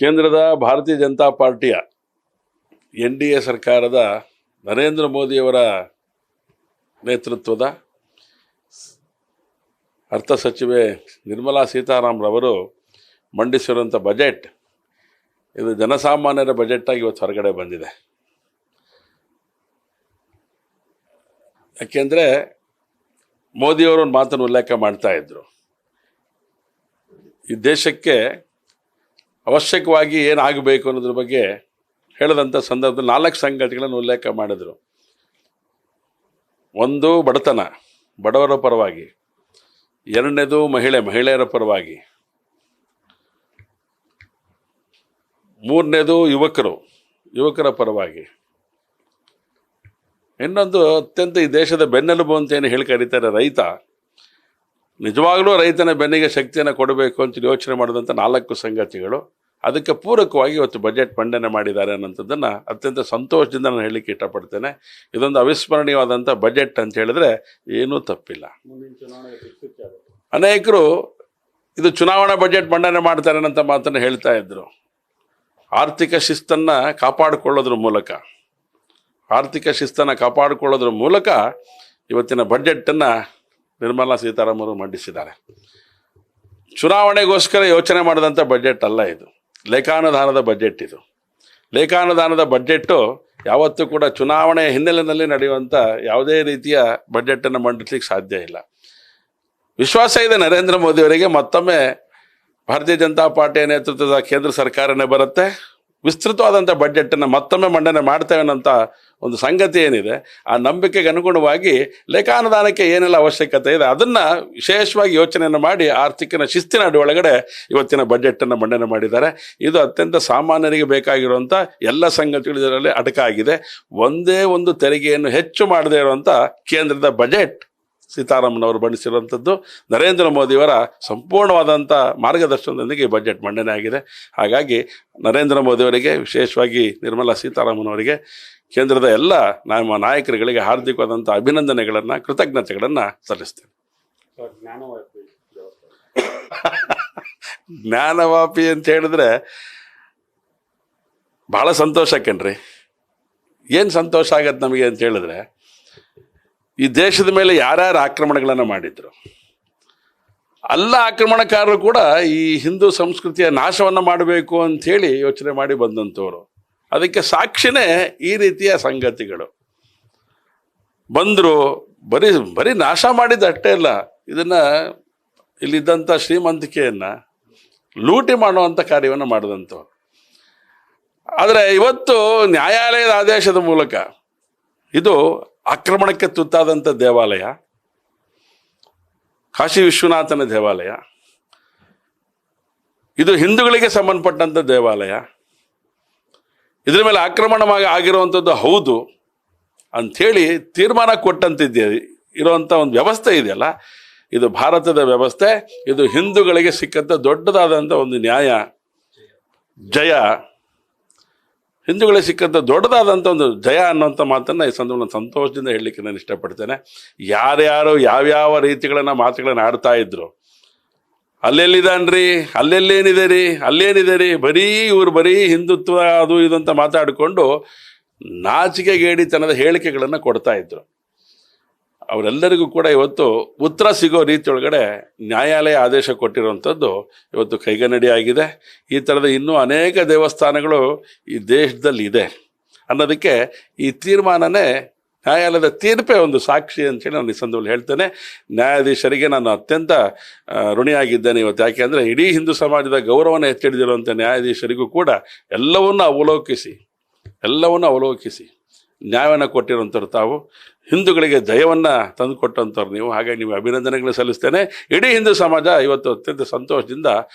ಕೇಂದ್ರದ ಭಾರತೀಯ ಜನತಾ ಪಾರ್ಟಿಯ NDA ಸರ್ಕಾರದ ನರೇಂದ್ರ ಮೋದಿಯವರ ನೇತೃತ್ವದ ಅರ್ಥ ಸಚಿವೆ ನಿರ್ಮಲಾ ಸೀತಾರಾಮನ್ ಮಂಡಿಸಿರುವಂಥ ಬಜೆಟ್ ಇದು ಜನಸಾಮಾನ್ಯರ ಬಜೆಟ್ಟಾಗಿ ಇವತ್ತು ಹೊರಗಡೆ ಬಂದಿದೆ. ಯಾಕೆಂದರೆ ಮೋದಿಯವರು ಒಂದು ಮಾತನ್ನು ಉಲ್ಲೇಖ ಮಾಡ್ತಾ ಇದ್ರು, ಈ ದೇಶಕ್ಕೆ ಅವಶ್ಯಕವಾಗಿ ಏನಾಗಬೇಕು ಅನ್ನೋದ್ರ ಬಗ್ಗೆ ಹೇಳಿದಂಥ ಸಂದರ್ಭದಲ್ಲಿ 4 ಸಂಗತಿಗಳನ್ನು ಉಲ್ಲೇಖ ಮಾಡಿದರು. ಒಂದು, ಬಡತನ, ಬಡವರ ಪರವಾಗಿ. ಎರಡನೇದು, ಮಹಿಳೆಯರ ಪರವಾಗಿ. ಮೂರನೇದು, ಯುವಕರ ಪರವಾಗಿ. ಇನ್ನೊಂದು, ಅತ್ಯಂತ ಈ ದೇಶದ ಬೆನ್ನೆಲುಬು ಅಂತ ಏನು ಹೇಳಿ ಕರೀತಾರೆ ರೈತ, ನಿಜವಾಗ್ಲೂ ರೈತನ ಬೆನ್ನಿಗೆ ಶಕ್ತಿಯನ್ನು ಕೊಡಬೇಕು ಅಂತ ಯೋಚನೆ ಮಾಡಿದಂಥ 4 ಸಂಗತಿಗಳು. ಅದಕ್ಕೆ ಪೂರಕವಾಗಿ ಇವತ್ತು ಬಜೆಟ್ ಮಂಡನೆ ಮಾಡಿದ್ದಾರೆ ಅನ್ನೋಂಥದ್ದನ್ನು ಅತ್ಯಂತ ಸಂತೋಷದಿಂದ ನಾನು ಹೇಳಲಿಕ್ಕೆ ಇಷ್ಟಪಡ್ತೇನೆ. ಇದೊಂದು ಅವಿಸ್ಮರಣೀಯವಾದಂಥ ಬಜೆಟ್ ಅಂತ ಹೇಳಿದ್ರೆ ಏನೂ ತಪ್ಪಿಲ್ಲ. ಅನೇಕರು ಇದು ಚುನಾವಣಾ ಬಜೆಟ್ ಮಂಡನೆ ಮಾಡ್ತಾರೆ ಅಂತ ಮಾತನ್ನು ಹೇಳ್ತಾ ಇದ್ರು. ಆರ್ಥಿಕ ಶಿಸ್ತನ್ನು ಕಾಪಾಡಿಕೊಳ್ಳೋದ್ರ ಮೂಲಕ ಇವತ್ತಿನ ಬಜೆಟನ್ನು ನಿರ್ಮಲಾ ಸೀತಾರಾಮನ್ ಮಂಡಿಸಿದ್ದಾರೆ. ಚುನಾವಣೆಗೋಸ್ಕರ ಯೋಚನೆ ಮಾಡಿದಂಥ ಬಜೆಟ್ ಅಲ್ಲ ಇದು, ಲೇಖಾನುದಾನದ ಬಜೆಟ್ ಇದು. ಲೇಖಾನುದಾನದ ಬಜೆಟ್ಟು ಯಾವತ್ತೂ ಕೂಡ ಚುನಾವಣೆಯ ಹಿನ್ನೆಲೆಯಲ್ಲಿ ನಡೆಯುವಂಥ ಯಾವುದೇ ರೀತಿಯ ಬಜೆಟನ್ನು ಮಂಡಿಸ್ಲಿಕ್ಕೆ ಸಾಧ್ಯ ಇಲ್ಲ. ವಿಶ್ವಾಸ ಇದೆ ನರೇಂದ್ರ ಮೋದಿಯವರಿಗೆ ಮತ್ತೊಮ್ಮೆ ಭಾರತೀಯ ಜನತಾ ಪಾರ್ಟಿಯ ನೇತೃತ್ವದ ಕೇಂದ್ರ ಸರ್ಕಾರನೇ ಬರುತ್ತೆ, ವಿಸ್ತೃತವಾದಂಥ ಬಜೆಟನ್ನು ಮತ್ತೊಮ್ಮೆ ಮಂಡನೆ ಮಾಡ್ತೇವೆ ಅನ್ನೋಂಥ ಒಂದು ಸಂಗತಿ ಏನಿದೆ, ಆ ನಂಬಿಕೆಗೆ ಅನುಗುಣವಾಗಿ ಲೇಖಾನುದಾನಕ್ಕೆ ಏನೆಲ್ಲ ಅವಶ್ಯಕತೆ ಇದೆ ಅದನ್ನು ವಿಶೇಷವಾಗಿ ಯೋಚನೆಯನ್ನು ಮಾಡಿ ಆರ್ಥಿಕ ಶಿಸ್ತಿನ ಒಳಗಡೆ ಇವತ್ತಿನ ಬಜೆಟನ್ನು ಮಂಡನೆ ಮಾಡಿದ್ದಾರೆ. ಇದು ಅತ್ಯಂತ ಸಾಮಾನ್ಯರಿಗೆ ಬೇಕಾಗಿರುವಂಥ ಎಲ್ಲ ಸಂಗತಿಗಳು ಇದರಲ್ಲಿ ಅಡಕಾಗಿದೆ. ಒಂದೇ ಒಂದು ತೆರಿಗೆಯನ್ನು ಹೆಚ್ಚು ಮಾಡದೇ ಇರುವಂಥ ಕೇಂದ್ರದ ಬಜೆಟ್ ಸೀತಾರಾಮನ್ ಅವರು ಮಂಡಿಸಿರುವಂಥದ್ದು ನರೇಂದ್ರ ಮೋದಿಯವರ ಸಂಪೂರ್ಣವಾದಂಥ ಮಾರ್ಗದರ್ಶನದೊಂದಿಗೆ ಈ ಬಜೆಟ್ ಮಂಡನೆ ಆಗಿದೆ. ಹಾಗಾಗಿ ನರೇಂದ್ರ ಮೋದಿಯವರಿಗೆ, ವಿಶೇಷವಾಗಿ ನಿರ್ಮಲಾ ಸೀತಾರಾಮನ್ ಅವರಿಗೆ, ಕೇಂದ್ರದ ಎಲ್ಲ ನಮ್ಮ ನಾಯಕರುಗಳಿಗೆ ಹಾರ್ದಿಕವಾದಂಥ ಅಭಿನಂದನೆಗಳನ್ನು, ಕೃತಜ್ಞತೆಗಳನ್ನು ಸಲ್ಲಿಸ್ತೇನೆ. ಜ್ಞಾನವಾಪಿ ಅಂತ ಹೇಳಿದ್ರೆ ಭಾಳ ಸಂತೋಷ ಕಣ್ರಿ. ಏನು ಸಂತೋಷ ಆಗತ್ತೆ ನಮಗೆ ಅಂತ ಹೇಳಿದ್ರೆ, ಈ ದೇಶದ ಮೇಲೆ ಯಾರ್ಯಾರು ಆಕ್ರಮಣಗಳನ್ನು ಮಾಡಿದ್ರು, ಎಲ್ಲ ಆಕ್ರಮಣಕಾರರು ಕೂಡ ಈ ಹಿಂದೂ ಸಂಸ್ಕೃತಿಯ ನಾಶವನ್ನು ಮಾಡಬೇಕು ಅಂಥೇಳಿ ಯೋಚನೆ ಮಾಡಿ ಬಂದಂಥವ್ರು. ಅದಕ್ಕೆ ಸಾಕ್ಷಿನೇ ಈ ರೀತಿಯ ಸಂಗತಿಗಳು. ಬಂದರು, ಬರೀ ನಾಶ ಮಾಡಿದ್ದಷ್ಟೇ ಇಲ್ಲ, ಇದನ್ನು ಇಲ್ಲಿದ್ದಂಥ ಶ್ರೀಮಂತಿಕೆಯನ್ನು ಲೂಟಿ ಮಾಡುವಂಥ ಕಾರ್ಯವನ್ನು ಮಾಡಿದಂಥವ್ರು. ಆದರೆ ಇವತ್ತು ನ್ಯಾಯಾಲಯದ ಆದೇಶದ ಮೂಲಕ ಇದು ಆಕ್ರಮಣಕ್ಕೆ ತುತ್ತಾದಂಥ ದೇವಾಲಯ, ಕಾಶಿ ವಿಶ್ವನಾಥನ ದೇವಾಲಯ, ಇದು ಹಿಂದೂಗಳಿಗೆ ಸಂಬಂಧಪಟ್ಟಂಥ ದೇವಾಲಯ, ಇದರ ಮೇಲೆ ಆಕ್ರಮಣವಾಗಿ ಆಗಿರುವಂಥದ್ದು ಹೌದು ಅಂಥೇಳಿ ತೀರ್ಮಾನ ಕೊಟ್ಟಂತಿದ್ದೆ ಇರುವಂಥ ಒಂದು ವ್ಯವಸ್ಥೆ ಇದೆಯಲ್ಲ, ಇದು ಭಾರತದ ವ್ಯವಸ್ಥೆ. ಇದು ಹಿಂದೂಗಳಿಗೆ ಸಿಕ್ಕಂಥ ದೊಡ್ಡದಾದಂಥ ಒಂದು ನ್ಯಾಯ, ಜಯ, ಹಿಂದೂಗಳಿಗೆ ಸಿಕ್ಕಂಥ ದೊಡ್ಡದಾದಂಥ ಒಂದು ಜಯ ಅನ್ನೋಂಥ ಮಾತನ್ನು ಈ ಸಂದರ್ಭದಲ್ಲಿ ಸಂತೋಷದಿಂದ ಹೇಳಲಿಕ್ಕೆ ನಾನು ಇಷ್ಟಪಡ್ತೇನೆ. ಯಾರ್ಯಾರು ಯಾವ್ಯಾವ ರೀತಿಗಳನ್ನು ಮಾತುಗಳನ್ನು ಆಡ್ತಾ ಇದ್ರು, ಅಲ್ಲೆಲ್ಲಿದ್ದಾನ್ರಿ, ಅಲ್ಲೇನಿದೆ ರೀ, ಬರೀ ಹಿಂದುತ್ವ ಅದು ಇದು ಅಂತ ಮಾತಾಡಿಕೊಂಡು ನಾಚಿಕೆಗೇಡಿತನದ ಹೇಳಿಕೆಗಳನ್ನು ಕೊಡ್ತಾ ಇದ್ರು. ಅವರೆಲ್ಲರಿಗೂ ಕೂಡ ಇವತ್ತು ಉತ್ತರ ಸಿಗೋ ರೀತಿಯೊಳಗಡೆ ನ್ಯಾಯಾಲಯ ಆದೇಶ ಕೊಟ್ಟಿರುವಂಥದ್ದು ಇವತ್ತು ಕೈಗನ್ನಡಿ ಆಗಿದೆ. ಈ ಥರದ ಇನ್ನೂ ಅನೇಕ ದೇವಸ್ಥಾನಗಳು ಈ ದೇಶದಲ್ಲಿ ಇದೆ ಅನ್ನೋದಕ್ಕೆ ಈ ತೀರ್ಮಾನನೇ, ನ್ಯಾಯಾಲಯದ ತೀರ್ಪೇ ಒಂದು ಸಾಕ್ಷಿ ಅಂತೇಳಿ ನಾನು ಈ ಸಂದರ್ಭದಲ್ಲಿ ಹೇಳ್ತೇನೆ. ನ್ಯಾಯಾಧೀಶರಿಗೆ ನಾನು ಅತ್ಯಂತ ಋಣಿಯಾಗಿದ್ದೇನೆ ಇವತ್ತು. ಯಾಕೆಂದರೆ ಇಡೀ ಹಿಂದೂ ಸಮಾಜದ ಗೌರವವನ್ನು ಎತ್ತಿಡಿದಿರುವಂಥ ನ್ಯಾಯಾಧೀಶರಿಗೂ ಕೂಡ ಎಲ್ಲವನ್ನೂ ಅವಲೋಕಿಸಿ ನ್ಯಾಯವನ್ನು ಕೊಟ್ಟಿರುವಂಥವ್ರು ತಾವು, ಹಿಂದೂಗಳಿಗೆ ಜಯವನ್ನು ತಂದುಕೊಟ್ಟಂಥವ್ರು ನೀವು. ಹಾಗಾಗಿ ನೀವು ಅಭಿನಂದನೆಗಳು ಸಲ್ಲಿಸ್ತೇನೆ. ಇಡೀ ಹಿಂದೂ ಸಮಾಜ ಇವತ್ತು ಅತ್ಯಂತ ಸಂತೋಷದಿಂದ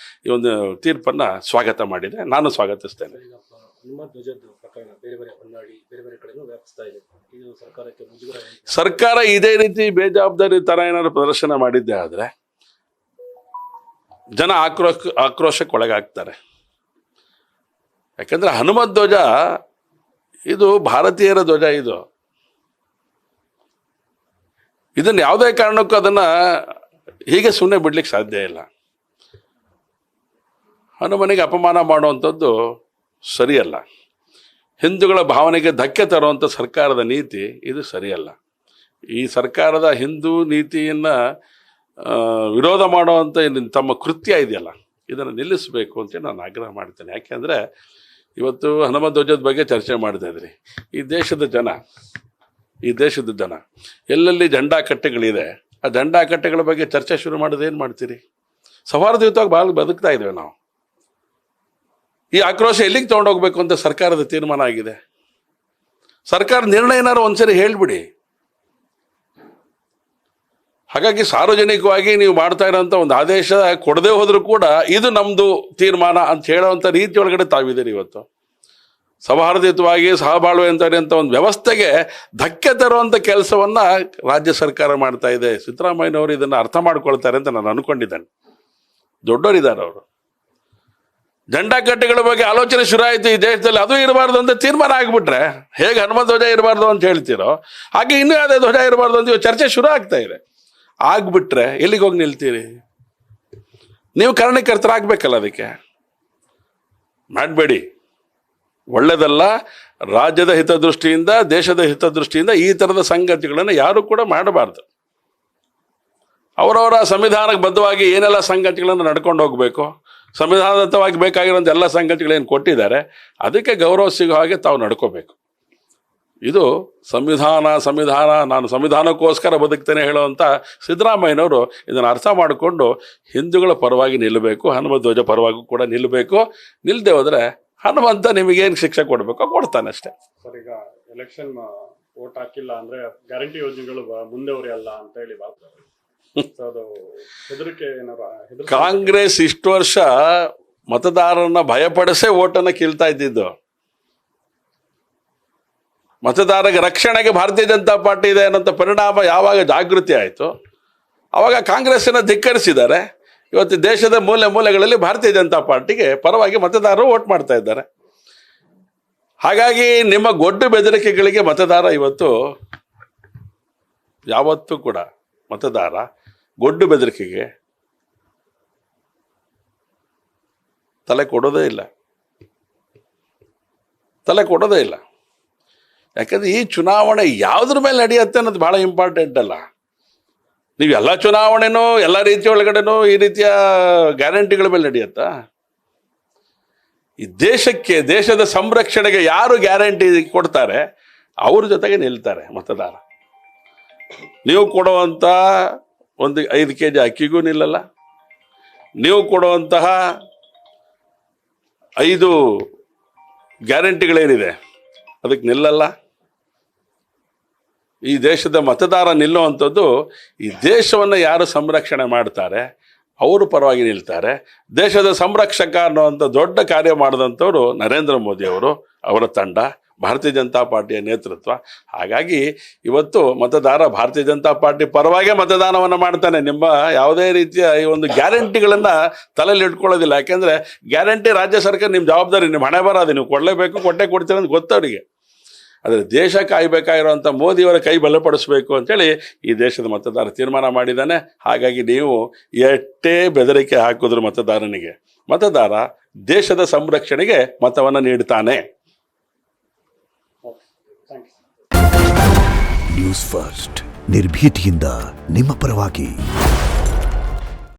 ಈ ಒಂದು ತೀರ್ಪನ್ನು ಸ್ವಾಗತ ಮಾಡಿದೆ, ನಾನು ಸ್ವಾಗತಿಸ್ತೇನೆ. ಸರ್ಕಾರ ಇದೇ ರೀತಿ ಬೇಜವಾಬ್ದಾರಿ ಥರ ಏನಾದ್ರು ಪ್ರದರ್ಶನ ಮಾಡಿದ್ದೆ ಆದರೆ ಜನ ಆಕ್ರೋಶಕ್ಕೆ ಒಳಗಾಗ್ತಾರೆ. ಯಾಕಂದರೆ ಹನುಮತ್ ಧ್ವಜ ಇದು ಭಾರತೀಯರ ಧ್ವಜ. ಇದನ್ನು ಯಾವುದೇ ಕಾರಣಕ್ಕೂ ಅದನ್ನು ಹೀಗೆ ಸುಮ್ಮನೆ ಬಿಡ್ಲಿಕ್ಕೆ ಸಾಧ್ಯ ಇಲ್ಲ. ಹನುಮನಿಗೆ ಅಪಮಾನ ಮಾಡುವಂಥದ್ದು ಸರಿಯಲ್ಲ. ಹಿಂದೂಗಳ ಭಾವನೆಗೆ ಧಕ್ಕೆ ತರುವಂಥ ಸರ್ಕಾರದ ನೀತಿ ಇದು ಸರಿಯಲ್ಲ. ಈ ಸರ್ಕಾರದ ಹಿಂದೂ ನೀತಿಯನ್ನು ವಿರೋಧ ಮಾಡುವಂಥ ತಮ್ಮ ಕೃತ್ಯ ಇದೆಯಲ್ಲ, ಇದನ್ನು ನಿಲ್ಲಿಸಬೇಕು ಅಂತ ನಾನು ಆಗ್ರಹ ಮಾಡ್ತೇನೆ. ಯಾಕೆಂದರೆ ಇವತ್ತು ಹನುಮ ಧ್ವಜದ ಬಗ್ಗೆ ಚರ್ಚೆ ಮಾಡ್ತಾ ಇದ್ರಿ. ಈ ದೇಶದ ಜನ ಎಲ್ಲೆಲ್ಲಿ ಜೆಂಡಾ ಕಟ್ಟೆಗಳಿದೆ, ಆ ಜೆಂಡಾ ಕಟ್ಟೆಗಳ ಬಗ್ಗೆ ಚರ್ಚೆ ಶುರು ಮಾಡೋದು ಏನು ಮಾಡ್ತೀರಿ? ಸೌಹಾರ್ದಯುತವಾಗಿ ಭಾಳ ಬದುಕ್ತಾ ಇದ್ದೇವೆ ನಾವು. ಈ ಆಕ್ರೋಶ ಎಲ್ಲಿಗೆ ತೊಗೊಂಡೋಗ್ಬೇಕು ಅಂತ ಸರ್ಕಾರದ ತೀರ್ಮಾನ ಆಗಿದೆ. ಸರ್ಕಾರ ನಿರ್ಣಯ ಏನಾರು ಒಂದ್ಸರಿ ಹೇಳ್ಬಿಡಿ. ಹಾಗಾಗಿ ಸಾರ್ವಜನಿಕವಾಗಿ ನೀವು ಮಾಡ್ತಾ ಇರೋಂಥ ಒಂದು ಆದೇಶ ಕೊಡದೆ ಹೋದರೂ ಕೂಡ ಇದು ನಮ್ಮದು ತೀರ್ಮಾನ ಅಂತ ಹೇಳೋವಂಥ ರೀತಿ ಒಳಗಡೆ ತಾವಿದ್ದೀರಿ. ಇವತ್ತು ಸೌಹಾರ್ದಯುತವಾಗಿ ಸಹಬಾಳ್ವೆ ಅಂತ ಒಂದು ವ್ಯವಸ್ಥೆಗೆ ಧಕ್ಕೆ ತರುವಂಥ ಕೆಲಸವನ್ನು ರಾಜ್ಯ ಸರ್ಕಾರ ಮಾಡ್ತಾ ಇದೆ. ಸಿದ್ದರಾಮಯ್ಯನವರು ಇದನ್ನು ಅರ್ಥ ಮಾಡ್ಕೊಳ್ತಾರೆ ಅಂತ ನಾನು ಅಂದ್ಕೊಂಡಿದ್ದೇನೆ. ದೊಡ್ಡವರಿದ್ದಾರೆ ಅವರು. ಜೆಂಡಾ ಕಟ್ಟೆಗಳ ಬಗ್ಗೆ ಆಲೋಚನೆ ಶುರು ಆಯಿತು ಈ ದೇಶದಲ್ಲಿ. ಅದು ಇರಬಾರ್ದು ಅಂತ ತೀರ್ಮಾನ ಆಗಿಬಿಟ್ರೆ, ಹೇಗೆ ಹನುಮ ಧ್ವಜ ಇರಬಾರ್ದು ಅಂತ ಹೇಳ್ತೀರೋ ಹಾಗೆ ಇನ್ನೂ ಯಾವುದೇ ಧ್ವಜ ಇರಬಾರ್ದು ಅಂತ ಚರ್ಚೆ ಶುರು ಆಗ್ತಾ ಇದೆ. ಆಗ್ಬಿಟ್ರೆ ಎಲ್ಲಿಗೆ ಹೋಗಿ ನಿಲ್ತೀರಿ? ನೀವು ಕಾರಣಕರ್ತರಾಗಬೇಕಲ್ಲ. ಅದಕ್ಕೆ ಮಾಡಬೇಡಿ, ಒಳ್ಳೆಯದಲ್ಲ. ರಾಜ್ಯದ ಹಿತದೃಷ್ಟಿಯಿಂದ, ದೇಶದ ಹಿತದೃಷ್ಟಿಯಿಂದ ಈ ಥರದ ಸಂಗತಿಗಳನ್ನು ಯಾರು ಕೂಡ ಮಾಡಬಾರ್ದು. ಅವರವರ ಸಂವಿಧಾನಕ್ಕೆ ಬದ್ಧವಾಗಿ ಏನೆಲ್ಲ ಸಂಗತಿಗಳನ್ನು ನಡ್ಕೊಂಡು ಹೋಗಬೇಕು, ಸಂವಿಧಾನದತ್ತವಾಗಿ ಬೇಕಾಗಿರೋಂಥ ಎಲ್ಲ ಸಂಗತಿಗಳೇನು ಕೊಟ್ಟಿದ್ದಾರೆ ಅದಕ್ಕೆ ಗೌರವ ಸಿಗೋ ಹಾಗೆ ತಾವು ನಡ್ಕೋಬೇಕು. ಇದು ಸಂವಿಧಾನ ನಾನು ಸಂವಿಧಾನಕ್ಕೋಸ್ಕರ ಬದುಕ್ತೇನೆ ಹೇಳುವಂಥ ಸಿದ್ದರಾಮಯ್ಯನವರು ಇದನ್ನು ಅರ್ಥ ಮಾಡಿಕೊಂಡು ಹಿಂದೂಗಳ ಪರವಾಗಿ ನಿಲ್ಲಬೇಕು, ಹನುಮ ಧ್ವಜ ಪರವಾಗಿ ಕೂಡ ನಿಲ್ಲಬೇಕು. ನಿಲ್ಲದೆ ಹೋದರೆ ಹನುಮಂತ ನಿಮಗೇನು ಶಿಕ್ಷೆ ಕೊಡಬೇಕೋ ಕೊಡ್ತಾನೆ ಅಷ್ಟೇ. ಸರ್, ಈಗ ಎಲೆಕ್ಷನ್ ವೋಟ್ ಹಾಕಿಲ್ಲ ಅಂದ್ರೆ ಗ್ಯಾರಂಟಿ ಯೋಜನೆಗಳು ಮುಂದೆವರಿಯಲ್ಲ ಅಂತ ಹೇಳಿ ಕಾಂಗ್ರೆಸ್ ಇಷ್ಟು ವರ್ಷ ಮತದಾರರನ್ನ ಭಯಪಡಿಸೇ ಓಟನ್ನು ಕೀಳ್ತಾ ಇದ್ದಿದ್ದು. ಮತದಾರರಿಗೆ ರಕ್ಷಣೆಗೆ ಭಾರತೀಯ ಜನತಾ ಪಾರ್ಟಿ ಇದೆ ಅನ್ನೋಂಥ ಪರಿಣಾಮ ಯಾವಾಗ ಜಾಗೃತಿ ಆಯಿತು ಆವಾಗ ಕಾಂಗ್ರೆಸ್ಸನ್ನು ಧಿಕ್ಕರಿಸಿದ್ದಾರೆ. ಇವತ್ತು ದೇಶದ ಮೂಲೆಗಳಲ್ಲಿ ಭಾರತೀಯ ಜನತಾ ಪಾರ್ಟಿಗೆ ಪರವಾಗಿ ಮತದಾರರು ವೋಟ್ ಮಾಡ್ತಾ ಇದ್ದಾರೆ. ಹಾಗಾಗಿ ನಿಮ್ಮ ಗೊಡ್ಡು ಬೆದರಿಕೆಗಳಿಗೆ ಮತದಾರ ಇವತ್ತು ಯಾವತ್ತೂ ಕೂಡ ಮತದಾರ ಗೊಡ್ಡು ಬೆದರಿಕೆಗೆ ತಲೆ ಕೊಡೋದೇ ಇಲ್ಲ. ಯಾಕಂದ್ರೆ ಈ ಚುನಾವಣೆ ಯಾವುದ್ರ ಮೇಲೆ ನಡೆಯುತ್ತೆ ಅನ್ನೋದು ಭಾಳ ಇಂಪಾರ್ಟೆಂಟ್ ಅಲ್ಲ. ನೀವು ಎಲ್ಲ ಚುನಾವಣೆನೂ ಎಲ್ಲ ರೀತಿಯ ಒಳಗಡೆನೂ ಈ ರೀತಿಯ ಗ್ಯಾರಂಟಿಗಳ ಮೇಲೆ ನಡೆಯುತ್ತಾ? ಈ ದೇಶದ ಸಂರಕ್ಷಣೆಗೆ ಯಾರು ಗ್ಯಾರಂಟಿ ಕೊಡ್ತಾರೆ ಅವ್ರ ಜೊತೆಗೆ ನಿಲ್ತಾರೆ ಮತದಾರ. ನೀವು ಕೊಡುವಂಥ ಒಂದು 5 kg ಅಕ್ಕಿಗೂ ನಿಲ್ಲಲ್ಲ, ನೀವು ಕೊಡುವಂತಹ 5 ಗ್ಯಾರಂಟಿಗಳೇನಿದೆ ಅದಕ್ಕೆ ನಿಲ್ಲಲ್ಲ. ಈ ದೇಶದ ಮತದಾರ ನಿಲ್ಲುವಂಥದ್ದು ಈ ದೇಶವನ್ನು ಯಾರು ಸಂರಕ್ಷಣೆ ಮಾಡ್ತಾರೆ ಅವರು ಪರವಾಗಿ ನಿಲ್ತಾರೆ. ದೇಶದ ಸಂರಕ್ಷಕ ಅನ್ನುವಂಥ ದೊಡ್ಡ ಕಾರ್ಯ ಮಾಡಿದಂಥವ್ರು ನರೇಂದ್ರ ಮೋದಿ ಅವರು, ಅವರ ತಂಡ, ಭಾರತೀಯ ಜನತಾ ಪಾರ್ಟಿಯ ನೇತೃತ್ವ. ಹಾಗಾಗಿ ಇವತ್ತು ಮತದಾರ ಭಾರತೀಯ ಜನತಾ ಪಾರ್ಟಿ ಪರವಾಗೇ ಮತದಾನವನ್ನು ಮಾಡ್ತಾನೆ. ನಿಮ್ಮ ಯಾವುದೇ ರೀತಿಯ ಈ ಒಂದು ಗ್ಯಾರಂಟಿಗಳನ್ನು ತಲೆಯಲ್ಲಿ ಇಟ್ಕೊಳ್ಳೋದಿಲ್ಲ. ಯಾಕೆಂದರೆ ಗ್ಯಾರಂಟಿ ರಾಜ್ಯ ಸರ್ಕಾರ ನಿಮ್ಮ ಜವಾಬ್ದಾರಿ, ನಿಮ್ಮ ಹಣೆ ಬರೋದು, ನೀವು ಕೊಡಲೇಬೇಕು, ಕೊಡ್ತೀರ ಅಂತ ಗೊತ್ತವರಿಗೆ. ಆದರೆ ದೇಶ ಕಾಯಬೇಕಾಗಿರುವಂಥ ಮೋದಿಯವರ ಕೈ ಬಲಪಡಿಸಬೇಕು ಅಂತೇಳಿ ಈ ದೇಶದ ಮತದಾರ ತೀರ್ಮಾನ ಮಾಡಿದ್ದಾನೆ. ಹಾಗಾಗಿ ನೀವು ಎಷ್ಟೇ ಬೆದರಿಕೆ ಹಾಕಿದ್ರು ಮತದಾರ ದೇಶದ ಸಂರಕ್ಷಣೆಗೆ ಮತವನ್ನು ನೀಡ್ತಾನೆ. ನ್ಯೂಸ್ ಫಸ್ಟ್, ನಿರ್ಭೀತಿಯಿಂದ ನಿಮ್ಮ ಪರವಾಗಿ.